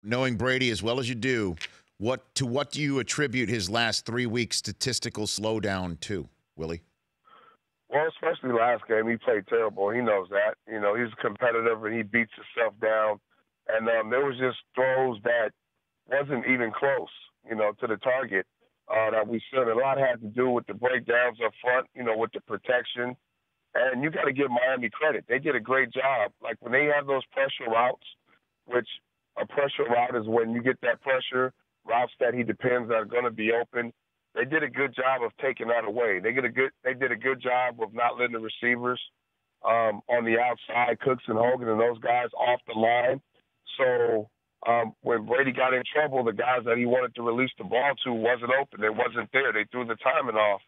knowing Brady as well as you do, what do you attribute his last 3 weeks statistical slowdown to, Willie? Well, especially last game, he played terrible. He knows that. He's competitive and he beats himself down. And there was just throws that wasn't even close, to the target that we should. A lot had to do with the breakdowns up front, with the protection. And you got to give Miami credit. They did a great job. Like when they have those pressure routes, which a pressure route is when you get that pressure, routes that he depends are going to be open. They did a good job of taking that away. They did a good job of not letting the receivers on the outside, Cooks and Hogan and those guys off the line. So when Brady got in trouble, the guys that he wanted to release the ball to wasn't open. It wasn't there. They threw the timing off.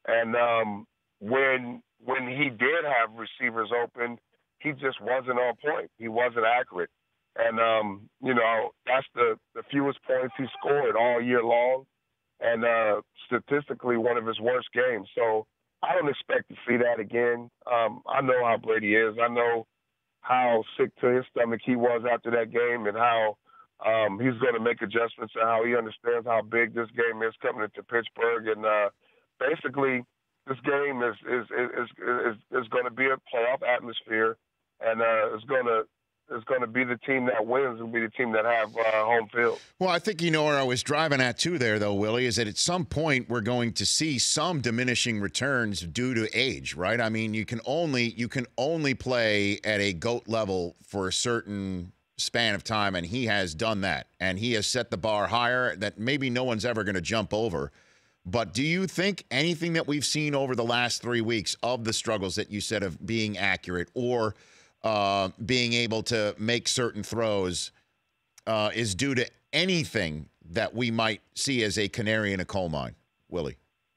And when he did have receivers open, he just wasn't on point. He wasn't accurate. And, that's the fewest points he scored all year long. And statistically, one of his worst games. So I don't expect to see that again. I know how Brady is. I know how sick to his stomach he was after that game and how he's going to make adjustments and how he understands how big this game is coming into Pittsburgh. And basically, this game is going to be a playoff atmosphere, and it's going to be the team that wins will be the team that have home field. Well, I think where I was driving at too there, though, Willie, is that at some point we're going to see some diminishing returns due to age, right? I mean, you can only play at a GOAT level for a certain span of time, and he has done that, and he has set the bar higher that maybe no one's ever going to jump over. But do you think anything that we've seen over the last 3 weeks of the struggles that you said of being accurate or being able to make certain throws is due to anything that we might see as a canary in a coal mine, Willie?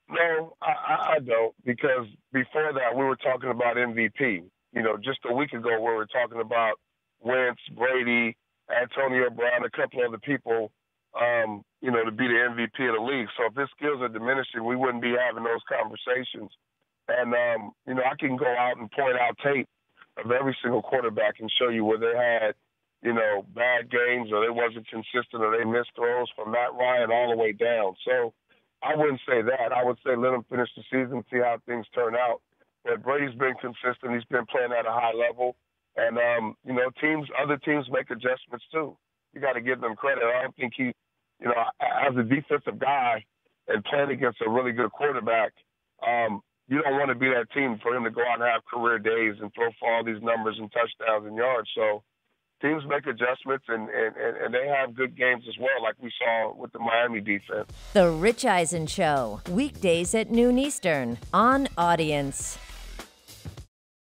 No, I don't, because before that we were talking about MVP. Just a week ago we were talking about Wentz, Brady, Antonio Brown, a couple other people, to be the MVP of the league. So if his skills are diminishing, we wouldn't be having those conversations. And, I can go out and point out tape of every single quarterback and show you where they had, bad games or they wasn't consistent or they missed throws from Matt Ryan all the way down. So I wouldn't say that. I would say let him finish the season, see how things turn out. But Brady's been consistent. He's been playing at a high level. And, other teams make adjustments too. You got to give them credit. I don't think he, as a defensive guy and playing against a really good quarterback, you don't want to be that team for him to go out and have career days and throw for all these numbers and touchdowns and yards. So teams make adjustments, and they have good games as well, like we saw with the Miami defense. The Rich Eisen Show, weekdays at noon Eastern on Audience.